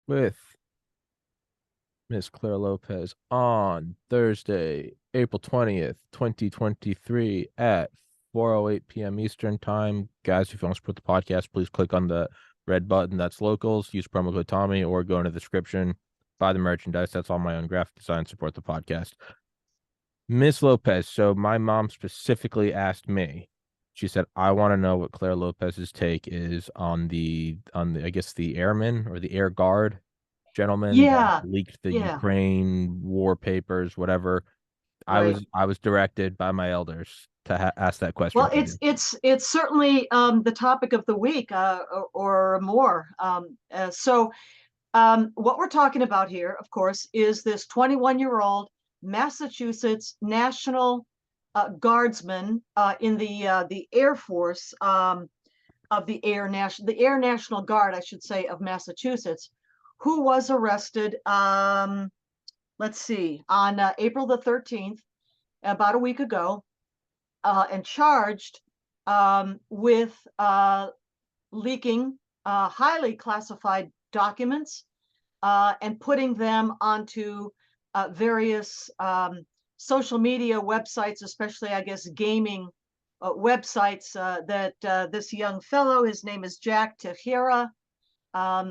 with Miss Clare Lopez on Thursday, April 20th, 2023 at 4:08 p.m. Eastern Time. Guys, if you want to support the podcast, please click on the red button that's locals, use promo code Tommy, or go into the description, buy the merchandise. That's all my own graphic design, support the podcast. Miss Lopez, so my mom specifically asked me. She said, I want to know what Clare Lopez's take is on the I guess the airman or the air guard gentleman that Yeah, leaked the yeah. Ukraine war papers, whatever. I Right. was I was directed by my elders to ask that Well, question to it's you. it's it's certainly the topic of the week, or more. What we're talking about here, of course, is this 21-year-old Massachusetts National Guardsman in the Air Force, of the Air National Guard, I should say, of Massachusetts, who was arrested. Let's see, on April the 13th, about a week ago, and charged with leaking highly classified documents and putting them onto various social media websites, especially, I guess, gaming websites that this young fellow, his name is Jack Tejera,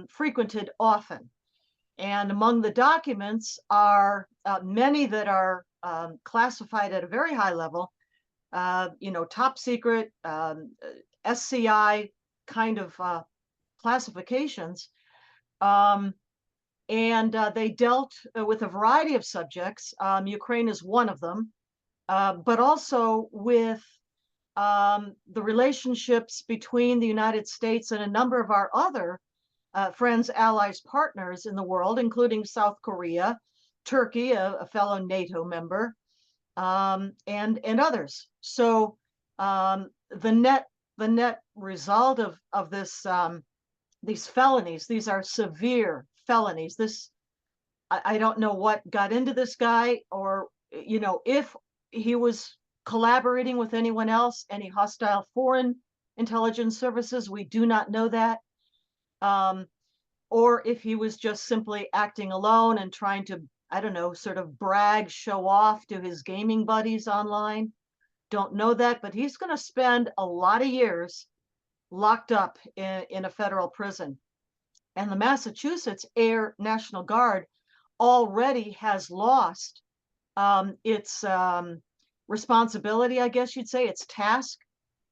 frequented often. And among the documents are many that are classified at a very high level, top secret, SCI kind of classifications. Um, and they dealt with a variety of subjects. Ukraine is one of them, but also with the relationships between the United States and a number of our other friends, allies, partners in the world, including South Korea, Turkey, a fellow NATO member, and others. So the net result of this, these felonies, these are severe felonies. I don't know what got into this guy, or if he was collaborating with anyone else, any hostile foreign intelligence services. We do not know that. Um, or if he was just simply acting alone and trying to, I don't know, sort of brag, show off to his gaming buddies online. Don't know that, but he's going to spend a lot of years locked up in a federal prison. And the Massachusetts Air National Guard already has lost its responsibility, I guess you'd say, its task,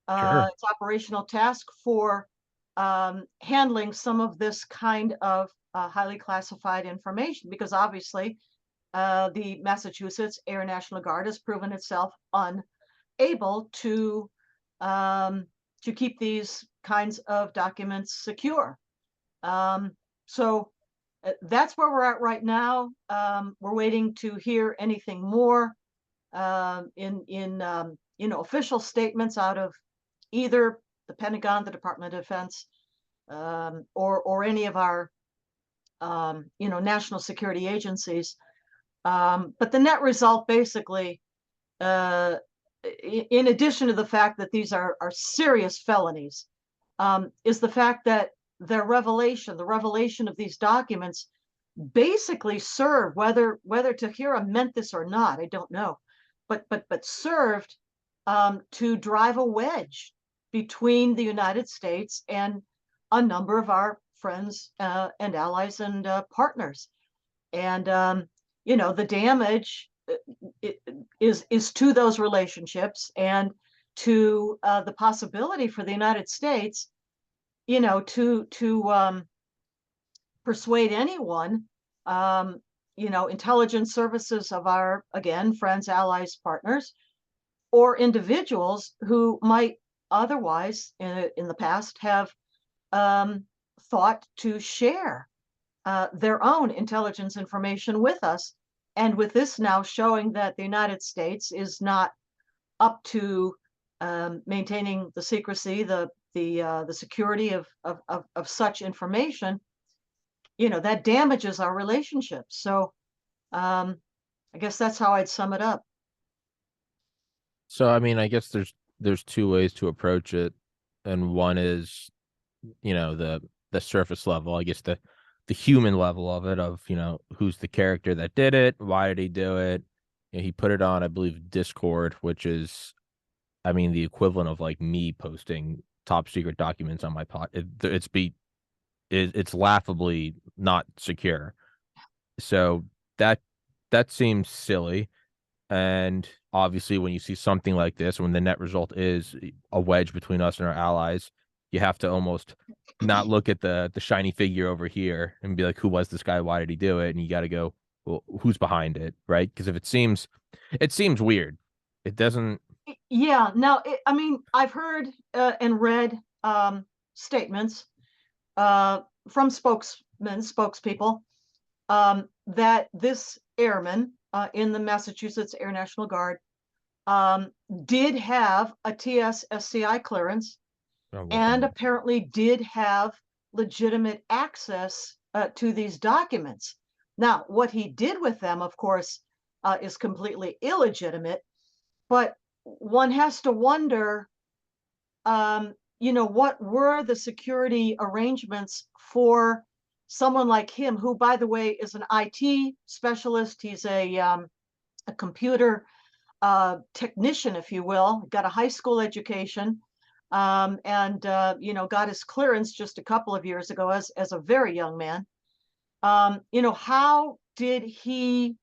Sure. its operational task for handling some of this kind of highly classified information, because obviously the Massachusetts Air National Guard has proven itself unable um, to keep these kinds of documents secure. So that's where we're at right now. We're waiting to hear anything more in official statements out of either the Pentagon, the Department of Defense, or any of our national security agencies. But the net result, basically, uh, in addition to the fact that these are serious felonies, is the fact that the revelation of these documents basically served, whether Tahira meant this or not, I don't know, but served to drive a wedge between the United States and a number of our friends and allies and partners. And the damage is to those relationships and to the possibility for the United States, to persuade anyone, intelligence services of our, again, friends, allies, partners, or individuals who might otherwise, in the past, have um, thought to share their own intelligence information with us. And with this now showing that the United States is not up to maintaining the secrecy, the security of such information, that damages our relationships. So I guess that's how I'd sum it up. So I mean, I guess there's two ways to approach it, and one is, the surface level. I guess the human level of it, of, who's the character that did it, why did he do it. He put it on, I believe, Discord, which is, I mean, the equivalent of like me posting top secret documents on my pod. It's laughably not secure. So that that seems silly. And obviously, when you see something like this, when the net result is a wedge between us and our allies, you have to almost not look at the shiny figure over here and be like, who was this guy? Why did he do it? And you got to go, well, who's behind it, right? Because if it seems weird. It doesn't. Yeah. Now, I mean, I've heard and read statements from spokespeople, that this airman in the Massachusetts Air National Guard did have a TS-SCI clearance Oh, well, and apparently did have legitimate access to these documents. Now, what he did with them, of course, is completely illegitimate, but one has to wonder, what were the security arrangements for someone like him, who, by the way, is an IT specialist. He's a computer technician, if you will, got a high school education, and got his clearance just a couple of years ago as a very young man. How did he,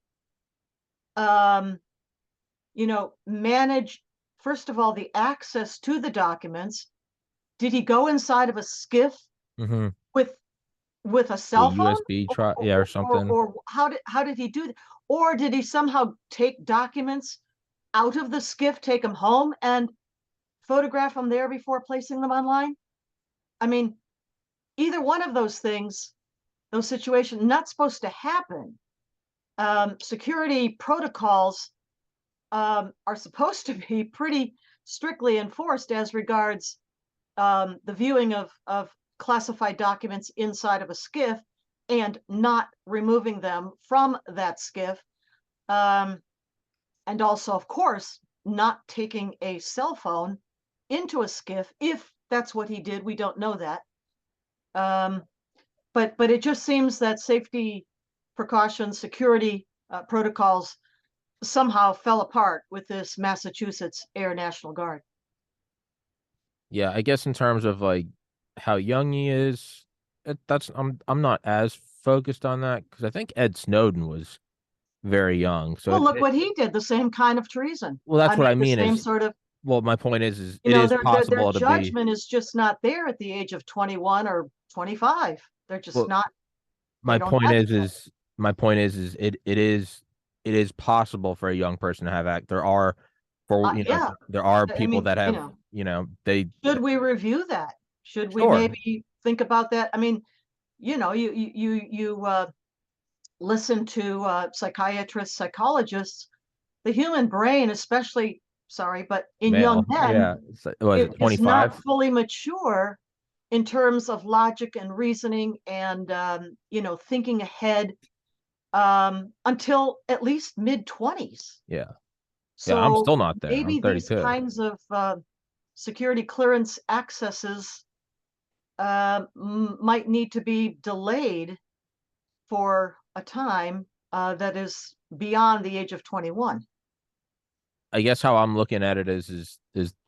um, manage, first of all, the access to the documents? Did he go inside of a skiff mm-hmm. with a The cell phone, USB try, yeah, or something. or how did he do that? Or did he somehow take documents out of the skiff, take them home, and photograph them there before placing them online? I mean, either one of those things, those situations, not supposed to happen. Security protocols are supposed to be pretty strictly enforced as regards the viewing of classified documents inside of a skiff and not removing them from that skiff. And also, of course, not taking a cell phone into a skiff, if that's what he did. We don't know that. But it just seems that safety precautions, security protocols somehow fell apart with this Massachusetts Air National Guard. Yeah, I guess in terms of like how young he is, that's I'm not as focused on that because I think Ed Snowden was very young. So Well, look what he did, the same kind of treason. well, that's I what mean, I the mean same is, sort of, well, my point is it is their possible to be. judgment is just not there at the age of 21 or 25. They're just Well, not, they my don't point have it is yet. is my point is it is possible for a young person to have act. There are for Yeah, there are I people mean, that have they should we review that? Should we sure maybe think about that? I mean, you listen to psychiatrists, psychologists. The human brain, especially, sorry, but in young male, men, yeah, was it is not 25? fully mature in terms of logic and reasoning and thinking ahead, until at least mid 20s. Yeah. Yeah, I'm So still not there. I'm maybe these 32. kinds of security clearance accesses might need to be delayed for a time that is beyond the age of 21. I guess how I'm looking at it is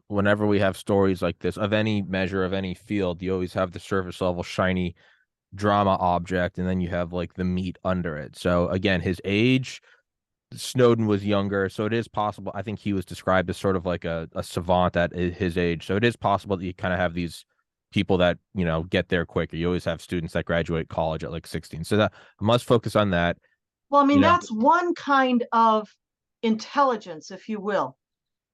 whenever we have stories like this of any measure of any field, you always have the surface level shiny drama object, and then you have like the meat under it. So again, his age, Snowden was younger, so it is possible. I think he was described as sort of like a savant at his age. So it is possible that you kind of have these people that, get there quicker. You always have students that graduate college at like 16. So that I must focus on that. Well, I mean, You know, that's one kind of intelligence, if you will,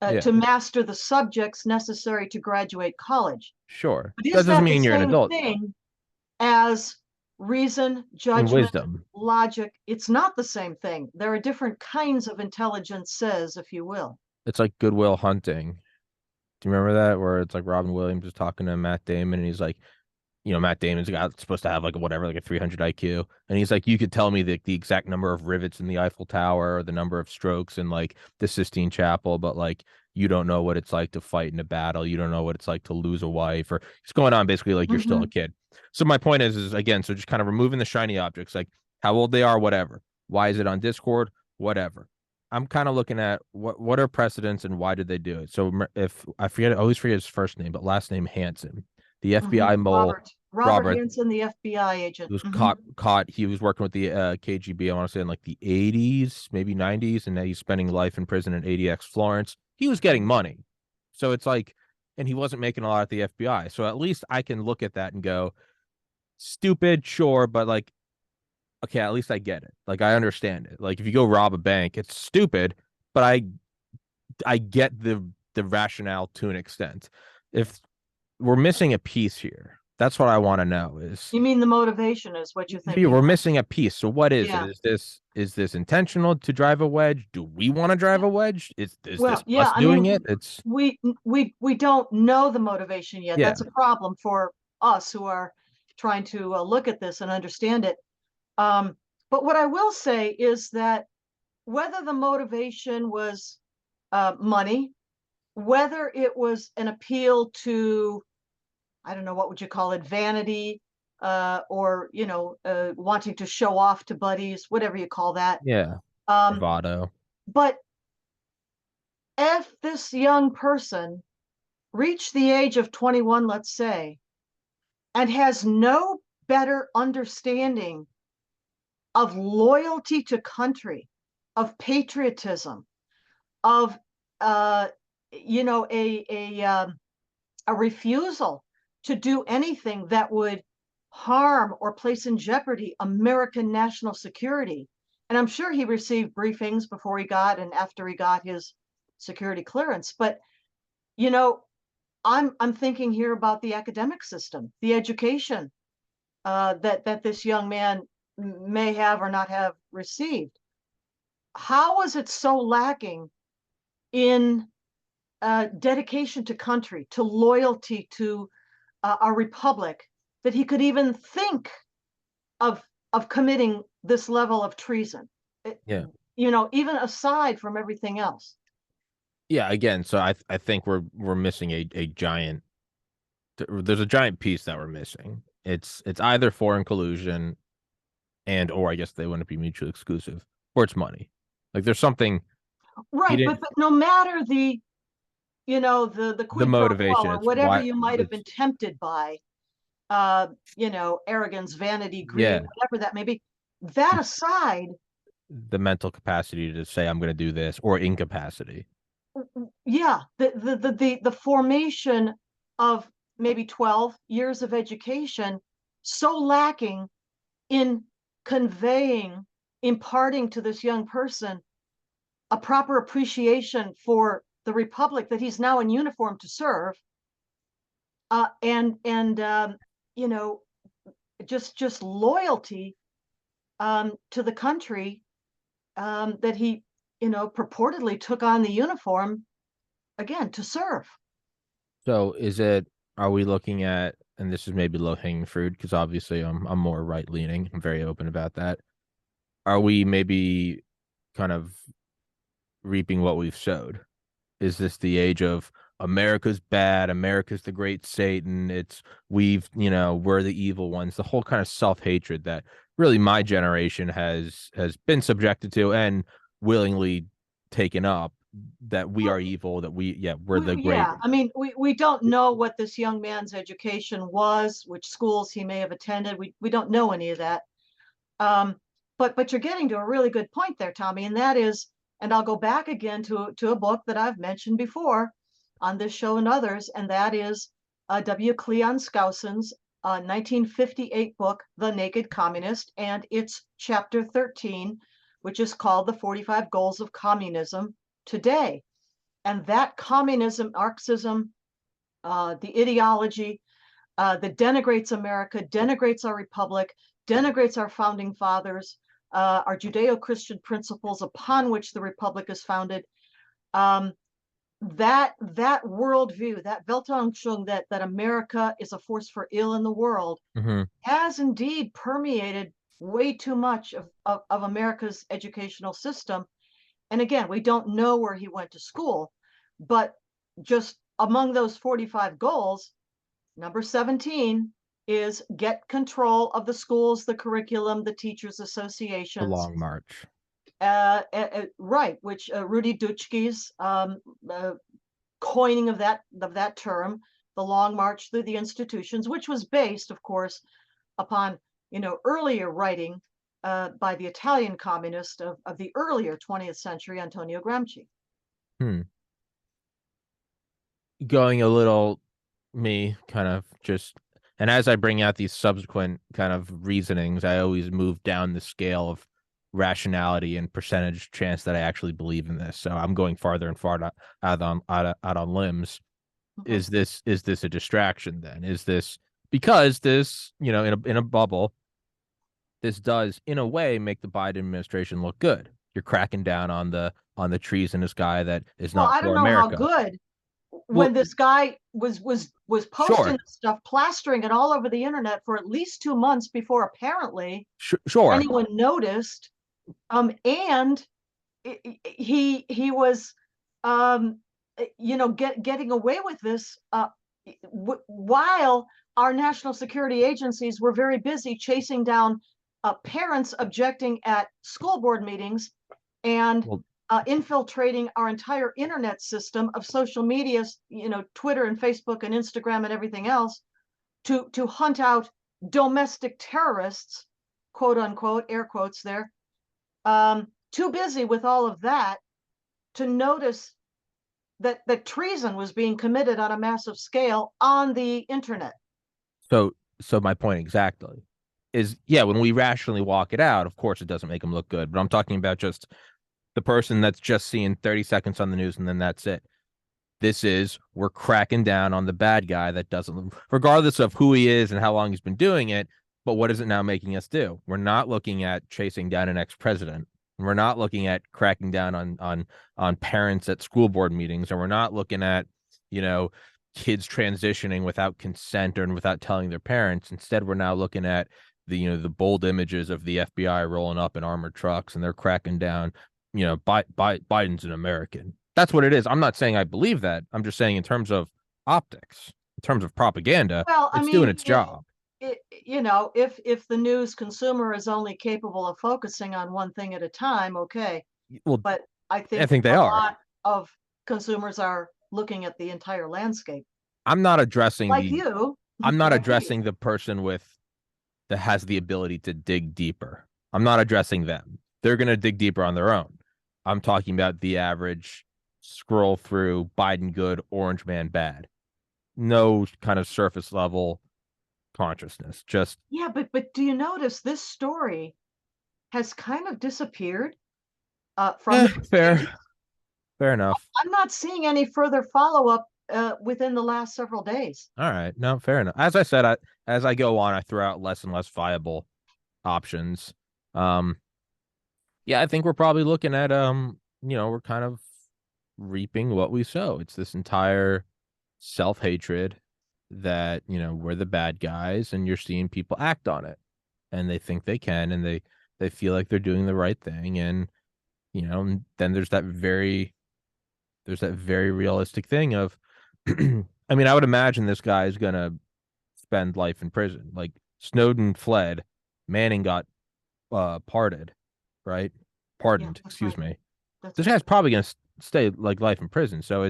yeah, to master the subjects necessary to graduate college. sure. But That is doesn't that the mean you're an same adult thing as reason, and judgment, wisdom. logic? It's not the same thing. There are different kinds of intelligences, if you will. It's like Goodwill Hunting. Do you remember that where it's like Robin Williams is talking to Matt Damon and he's like, Matt Damon's got supposed to have like whatever, like a 300 IQ. And he's like, you could tell me the exact number of rivets in the Eiffel Tower or the number of strokes in like the Sistine Chapel, but like you don't know what it's like to fight in a battle. You don't know what it's like to lose a wife, or it's going on basically like you're still a Hmm. kid. So my point is again, so just kind of removing the shiny objects, like how old they are, whatever. Why is it on Discord? Whatever. I'm kind of looking at what are precedents and why did they do it. So if I forget, I always forget his first name, but last name Hansen, the Hmm. FBI mole Robert Robert Hansen, the FBI agent. was Hmm. caught. He was working with the KGB. I want to say in like the 80s, maybe 90s, and now he's spending life in prison in ADX Florence. He was getting money, so it's like, and he wasn't making a lot at the FBI. So at least I can look at that and go, stupid, sure, but like, okay, at least I get it. Like I understand it. Like if you go rob a bank, it's stupid, but I get the rationale to an extent. If we're missing a piece here, that's what I want to know is You mean the motivation is what you're maybe thinking we're of? missing a piece. So what is it? Yeah. Is this intentional to drive a wedge? Do we want to drive a wedge? Is Well, this yeah, us I doing mean, it? It's we don't know the motivation yet. yeah, That's a problem for us who are trying to look at this and understand it. Um, but what I will say is that whether the motivation was money, whether it was an appeal to, I don't know, what would you call it, vanity, or wanting to show off to buddies, whatever you call that. yeah, Um, bravado. but if this young person reached the age of 21, let's say, and has no better understanding of loyalty to country, of patriotism, of uh, a refusal to do anything that would harm or place in jeopardy American national security. And I'm sure he received briefings before he got and after he got his security clearance. But you know, I'm thinking here about the academic system, the education that this young man may have or not have received. How is it so lacking in dedication to country, to loyalty to our republic, that he could even think of committing this level of treason? It- Yeah. Even aside from everything else. Yeah, again, so I think we're missing a giant there's a giant piece that we're missing. It's either foreign collusion and or I guess they wouldn't be mutually exclusive, or it's money. Like there's something he Right, didn't but no matter the the quid pro quo motivation, or it's whatever why you might have been it's tempted by, arrogance, vanity, greed, yeah, whatever that may be. That aside, the mental capacity to say I'm going to do this or incapacity. yeah, the formation of maybe 12 years of education so lacking in conveying, imparting to this young person a proper appreciation for the republic that he's now in uniform to serve, and you know just loyalty to the country that he purportedly took on the uniform again to serve. So is it are we looking at and this is maybe low hanging fruit because obviously I'm more right leaning. I'm very open about that. Are we maybe kind of reaping what we've sowed? Is this the age of America's bad, America's the great Satan, it's we're the evil ones, the whole kind of self-hatred that really my generation has been subjected to and willingly taken up, that we Well, are evil, that we're the great yeah, I mean, we don't know what this young man's education was, which schools he may have attended. We don't know any of that. Um, but you're getting to a really good point there, Tommy, and that is, and I'll go back again to a book that I've mentioned before on this show and others, and that is W. Cleon Skousen's 1958 book, The Naked Communist, and it's chapter 13, which is called The 45 Goals of Communism Today. And that communism, Marxism, the ideology that denigrates America, denigrates our republic, denigrates our founding fathers, our Judeo-Christian principles upon which the republic is founded. Um, that worldview, that Weltanschauung that America is a force for ill in the world, mm-hmm. has indeed permeated way too much of America's educational system. And again, we don't know where he went to school, But just among those 45 goals, number 17 is get control of the schools, the curriculum, the teachers' The associations. Long March. Right, which Rudy Dutschke's coining of that term, the Long March through the institutions, which was based, of course, upon earlier writing by the Italian communist of the earlier 20th century, Antonio Gramsci. Hmm. Going a little me kind of just, and as I bring out these subsequent kind of reasonings, I always move down the scale of rationality and percentage chance that I actually believe in this. So I'm going farther and farther out on limbs. Okay. Is this a distraction then? Is this because this, in a bubble, this does in a way make the Biden administration look good. You're cracking down on the treasonous guy that is Well, not I don't for know how America. good Well, when this guy was posting sure, this stuff, plastering it all over the internet for at least 2 months before apparently sure. anyone noticed. And he was, getting away with this while our national security agencies were very busy chasing down parents objecting at school board meetings and Well, infiltrating our entire internet system of social media, Twitter and Facebook and Instagram and everything else, to hunt out domestic terrorists, quote unquote, air quotes there. Too busy with all of that to notice that treason was being committed on a massive scale on the internet. so my point exactly is, yeah, when we rationally walk it out, of course it doesn't make them look good. But I'm talking about just the person that's just seeing 30 seconds on the news and then that's it. This is, we're cracking down on the bad guy that doesn't, regardless of who he is and how long he's been doing it. But what is it now making us do? We're not looking at chasing down an ex-president. We're not looking at cracking down on parents at school board meetings, and we're not looking at, you know, kids transitioning without consent or without telling their parents. Instead, we're now looking at the bold images of the FBI rolling up in armored trucks and they're cracking down. Biden's an American. That's what it is. I'm not saying I believe that. I'm just saying in terms of optics, in terms of propaganda, Well, I it's doing mean, its job. if the news consumer is only capable of focusing on one thing at a time, okay. Well, But I I think think they a are. lot of consumers are looking at the entire landscape, I'm not addressing like the you, I'm not like me. addressing the person that has the ability to dig deeper. I'm not addressing them. They're going to dig deeper on their own. I'm talking about the average scroll through Biden good, Orange man bad. No kind of surface level consciousness. Just Yeah, but do you notice this story has kind of disappeared from the fair, news? fair enough. I'm not seeing any further follow-up within the last several days. All right, no, fair enough. As I said, as I go on, I throw out less and less viable options. Um, yeah, I think we're probably looking at we're kind of reaping what we sow. It's this entire self-hatred that, we're the bad guys and you're seeing people act on it and they think they can and they feel like they're doing the right thing. And, and then there's that very realistic thing of I mean, I would imagine this guy is gonna spend life in prison. Like Snowden fled, Manning got parted, right? Yeah, Pardoned, that's excuse right. me. That's This right. guy's probably gonna stay like life in prison. So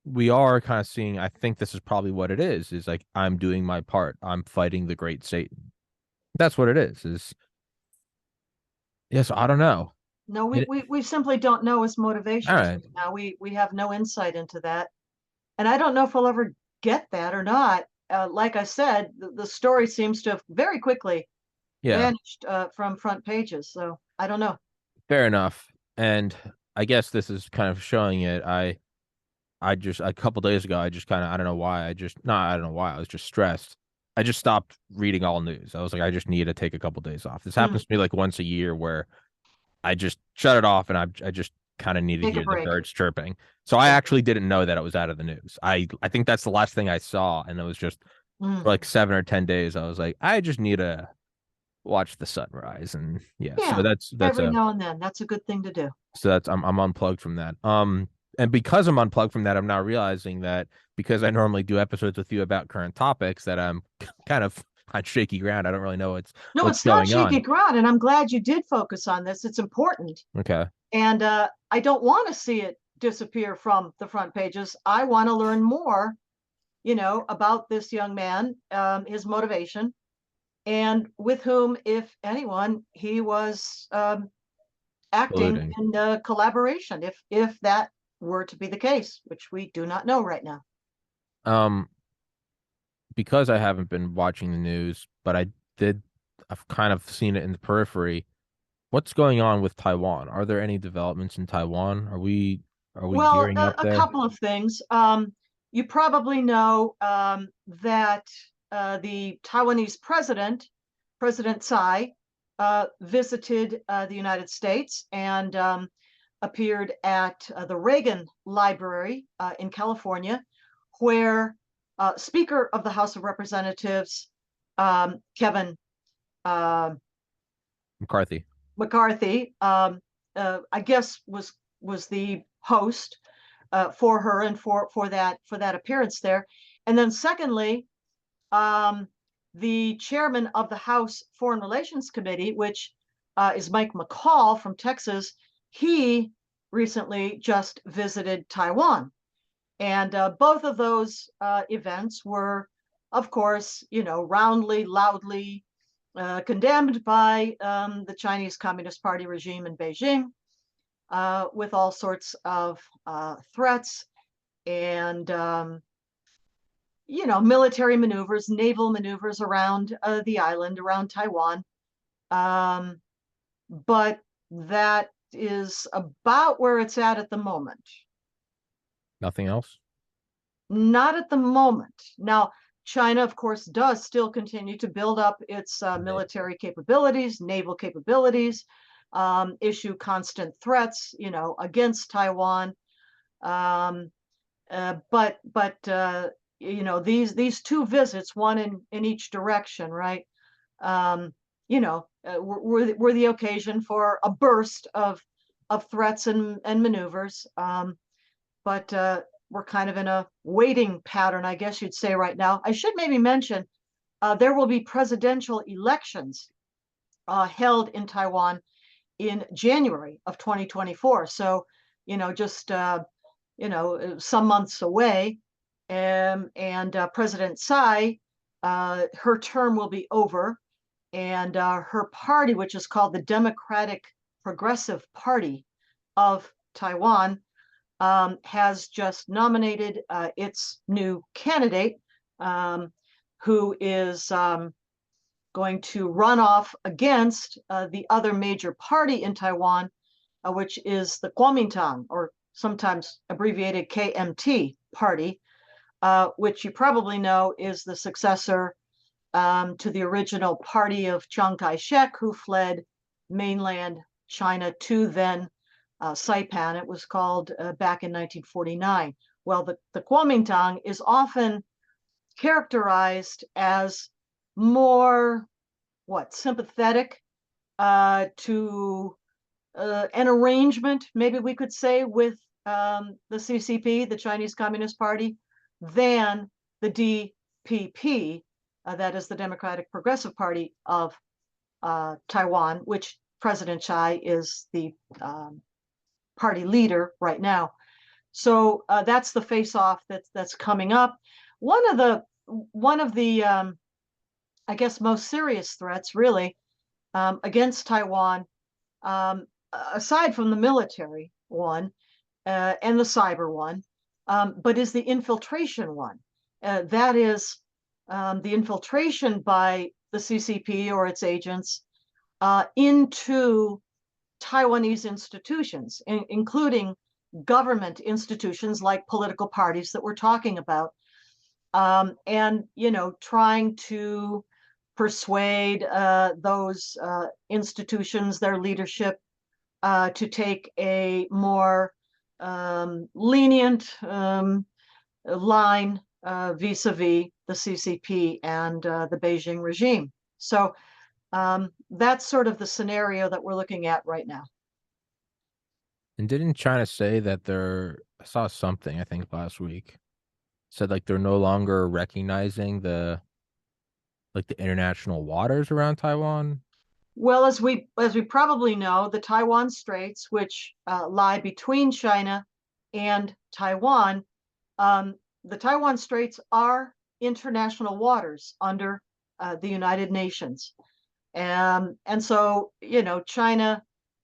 we are kind of seeing, I think this is probably what it is like, I'm doing my part. I'm fighting the great Satan. That's what it is yes, I don't know. No, we, It, we we simply don't know his all motivations right. right now. We have no insight into that, and I don't know if we'll ever get that or not. Like I said, the story seems to have very quickly Yeah, vanished from front pages. So I don't know. fair enough. And I guess this is kind of showing it. I just a couple days ago, I just kind of, I don't know why, I don't know why, I was just stressed. I just stopped reading all news. I was like, I just need to take a couple days off. This Mm, happens to me like once a year where I just shut it off and I just kind of need to take a hear the break. birds chirping. So I Take actually didn't know that it was out of the news. I think that's the last thing I saw, and it was just mm. for like 7 or 10 days. I was like, I just need to watch the sunrise, and yeah. So Yeah, that's every a now and then. That's a good thing to do. so that's I'm unplugged from that. And because I'm unplugged from that, I'm now realizing that because I normally do episodes with you about current topics, that I'm kind of on shaky ground. I don't really know No, what's it's not going shaky on. ground, and I'm glad you did focus on this. It's important. Okay. And I don't want to see it disappear from the front pages. I want to learn more, about this young man, his motivation, and with whom, if anyone, he was acting Polluting. in collaboration, if that were to be the case, which we do not know right now. Um, because I haven't been watching the news, but did, I've kind of seen it in the periphery. What's going on with Taiwan? Are there any developments in Taiwan? Are we Well, gearing up a there? couple of things. You probably know that the Taiwanese president, President Tsai, visited the United States and appeared at the Reagan Library in California, where Speaker of the House of Representatives, Kevin uh, McCarthy. McCarthy, I guess was the host for her and for that appearance there. And then secondly, the chairman of the House Foreign Relations Committee, which is Mike McCall from Texas, he recently just visited Taiwan. And both of those events were, of course, roundly, loudly condemned by the Chinese Communist Party regime in Beijing, with all sorts of threats and military maneuvers, naval maneuvers around the island, around Taiwan. Um, but that is about where it's at the moment. Nothing else? Not at the moment. Now, China, of course, does still continue to build up its They- military capabilities, naval capabilities, issue constant threats, against Taiwan. Um, but these two visits, one in each direction, right? Um, were the occasion for a burst of threats and maneuvers. But we're kind of in a waiting pattern, I guess you'd say right now. I should maybe mention there will be presidential elections held in Taiwan in January of 2024. So, just some months away. And President Tsai, her term will be over, and her party, which is called the Democratic Progressive Party of Taiwan, has just nominated its new candidate, who is going to run off against the other major party in Taiwan, which is the Kuomintang, or sometimes abbreviated KMT party, which you probably know is the successor to the original party of Chiang Kai-shek, who fled mainland China to then Saipan. It was called back in 1949. Well, the Kuomintang is often characterized as more, sympathetic to an arrangement, maybe we could say, with the CCP, the Chinese Communist Party, than the DPP, that is the Democratic Progressive Party of Taiwan, which President Tsai is the party leader right now. So that's the face-off that's coming up. One of the I guess most serious threats, really, against Taiwan, um, aside from the military one and the cyber one, but is the infiltration one. That is the infiltration by the CCP or its agents into Taiwanese institutions, including government institutions like political parties that we're talking about, and trying to persuade those institutions, their leadership, to take a more lenient line vis-a-vis the CCP and the Beijing regime. So that's sort of the scenario that we're looking at right now. And didn't China say that I saw something, I think last week, said like they're no longer recognizing the international waters around Taiwan? Well, as we probably know, the Taiwan Straits, which lie between China and Taiwan, um, the Taiwan Straits are international waters under the United Nations. And so, China,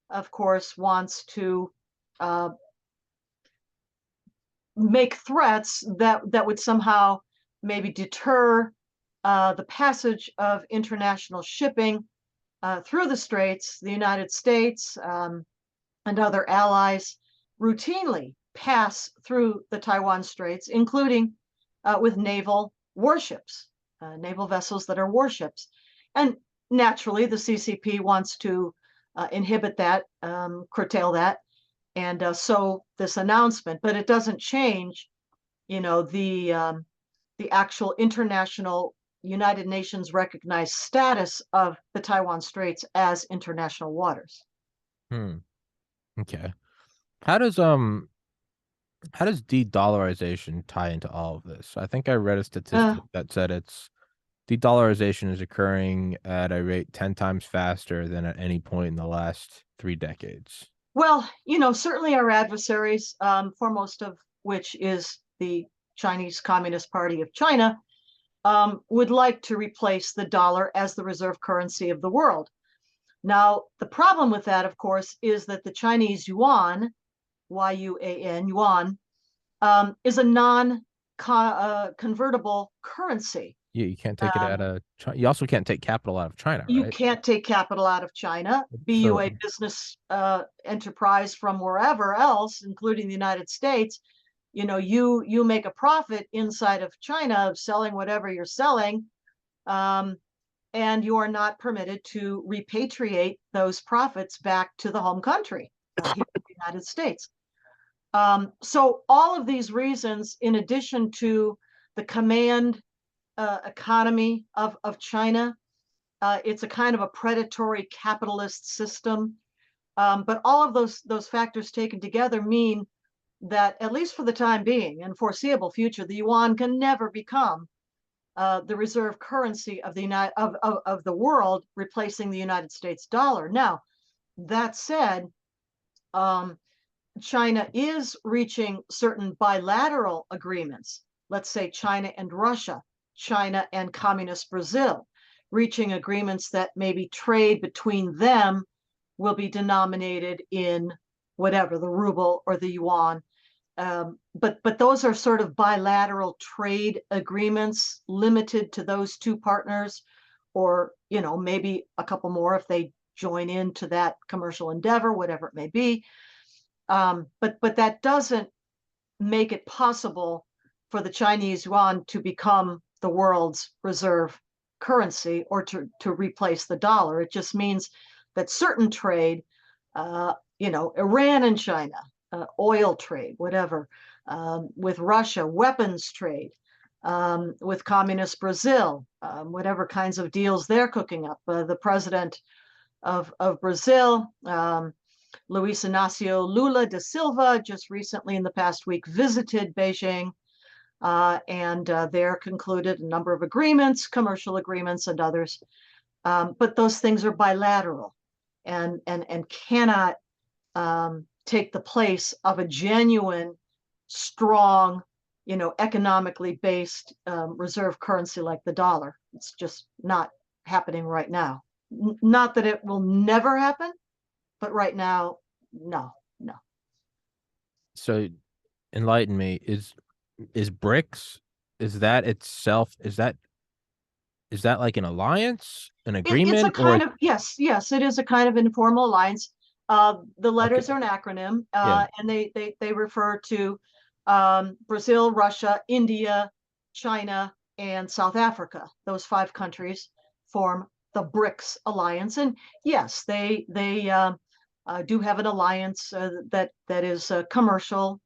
of course, wants to uh, make threats that would somehow maybe deter the passage of international shipping through the Straits. The United States and other allies routinely pass through the Taiwan Straits, including with naval warships, naval vessels that are warships. And naturally, the CCP wants to inhibit that, curtail that. And so this announcement, but it doesn't change, the actual international United Nations recognized status of the Taiwan Straits as international waters. Hmm. Okay. How does um how does de-dollarization tie into all of this? I think I read a Uh, statistic that said it's de-dollarization is occurring at a rate 10 times faster than at any point in the last 3 decades. well, certainly our adversaries, foremost of which is the Chinese Communist Party of China, would like to replace the dollar as the reserve currency of the world. Now, the problem with that, of course, is that the Chinese yuan, yuan, yuan, is a non-convertible currency. You can't take it Um, out of China. You also can't take capital out of China, you right? can't take capital out of China, be you So a business enterprise from wherever else, including the United States. You make a profit inside of China of selling whatever you're selling, um, and you are not permitted to repatriate those profits back to the home country, here in the United States. So all of these reasons, in addition to the command economy of China, it's a kind of a predatory capitalist system. But all of those factors taken together mean that, at least for the time being and foreseeable future, the yuan can never become the reserve currency of the world, replacing the United States dollar. Now, that said, um, China is reaching certain bilateral agreements. Let's say China and Russia, China and Communist Brazil, reaching agreements that maybe trade between them will be denominated in whatever, the ruble or the yuan. But those are sort of bilateral trade agreements limited to those two partners, or maybe a couple more if they join into that commercial endeavor, whatever it may be. But that doesn't make it possible for the Chinese yuan to become the world's reserve currency, or to replace the dollar. It just means that certain trade, Iran and China, oil trade, whatever, with Russia, weapons trade, with communist Brazil, whatever kinds of deals they're cooking up. The president of Brazil, Luis Inácio Lula da Silva, just recently in the past week visited Beijing, and there concluded a number of agreements, commercial agreements and others. But those things are bilateral and cannot take the place of a genuine, strong, economically based reserve currency like the dollar. It's just not happening right now. Not that it will never happen, but right now, no, no. so enlighten me. Is BRICS, is that itself, is that like an alliance, an It's a agreement, or kind of, yes, it is a kind of informal alliance. The letters okay. are an acronym, Yeah. and they refer to Brazil, Russia, India, China, and South Africa. Those 5 countries form the BRICS alliance, and yes, they do have an alliance that is commercial,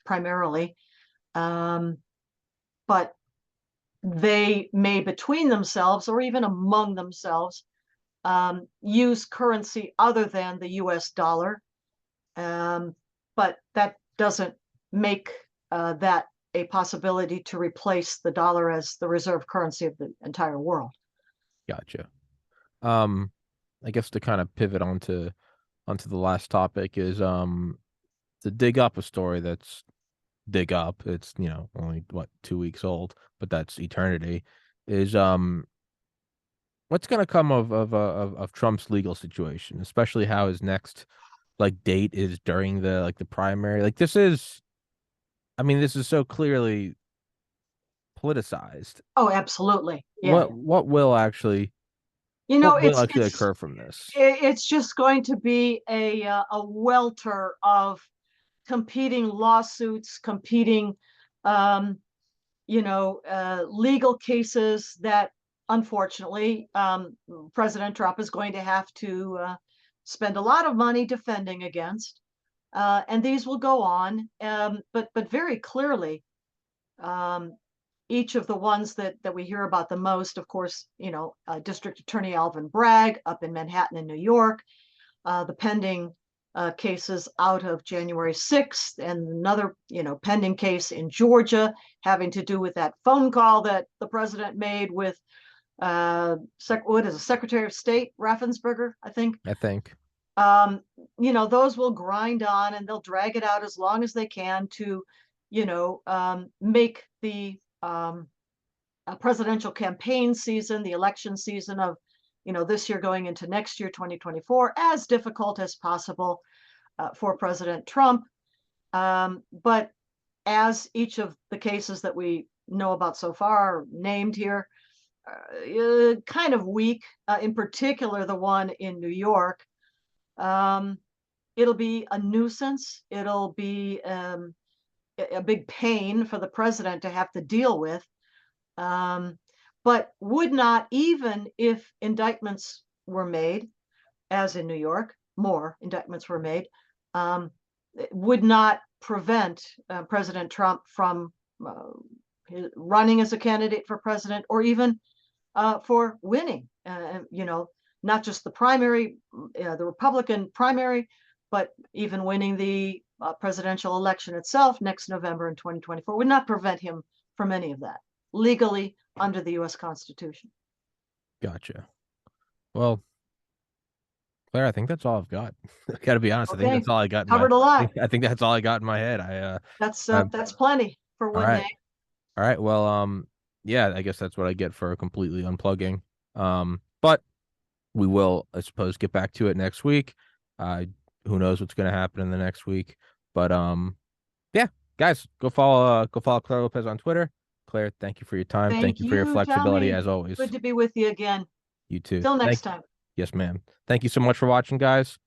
primarily, um, but they may, between themselves or even among themselves, use currency other than the US dollar. But that doesn't make that a possibility to replace the dollar as the reserve currency of the entire world. Gotcha. I guess to kind of pivot onto the last topic is to dig up a story that's dig up. It's, only what, 2 weeks old, but that's eternity. Is what's gonna come of Trump's legal situation, especially how his next like date is during the primary. Like this is, I mean, this is so clearly politicized. Oh, absolutely. Yeah. What will actually You know, what will actually it's occur from this? it's just going to be a welter of competing lawsuits, competing um, legal cases that unfortunately President Trump is going to have to spend a lot of money defending against. And these will go on, but very clearly, um, each of the ones that we hear about the most, of course, District Attorney Alvin Bragg up in Manhattan in New York, the pending cases out of January 6th, and another, pending case in Georgia having to do with that phone call that the president made with what is it, Secretary of State Raffensperger, I think. I think. Um, those will grind on and they'll drag it out as long as they can to, make the presidential campaign season, the election season of, this year going into next year, 2024, as difficult as possible for President Trump. But as each of the cases that we know about so far named here, kind of weak, in particular, the one in New York. It'll be a nuisance. It'll be a big pain for the president to have to deal with. But would not, even if indictments were made, as in New York, more indictments were made, would not prevent President Trump from running as a candidate for president, or even for winning, not just the primary, the Republican primary, but even winning the presidential election itself next November in 2024 would not prevent him from any of that legally under the U.S. Constitution. Gotcha. Well, Claire, I think that's all I've got. I gotta be honest. I think Okay, that's all I got in my. covered a lot. I think that's all I got in my head. That's plenty for All one right, day. all right. Well, yeah. I guess that's what I get for completely unplugging. But we will, I suppose, get back to it next week. Who knows what's gonna happen in the next week? But yeah, guys, go follow Claire Lopez on Twitter. Claire, thank you for your time. Thank Thank you for your you, flexibility Tommy. as always. Good to be with you again. You too. Till Thank. next time. Yes, ma'am. Thank you so much for watching, guys.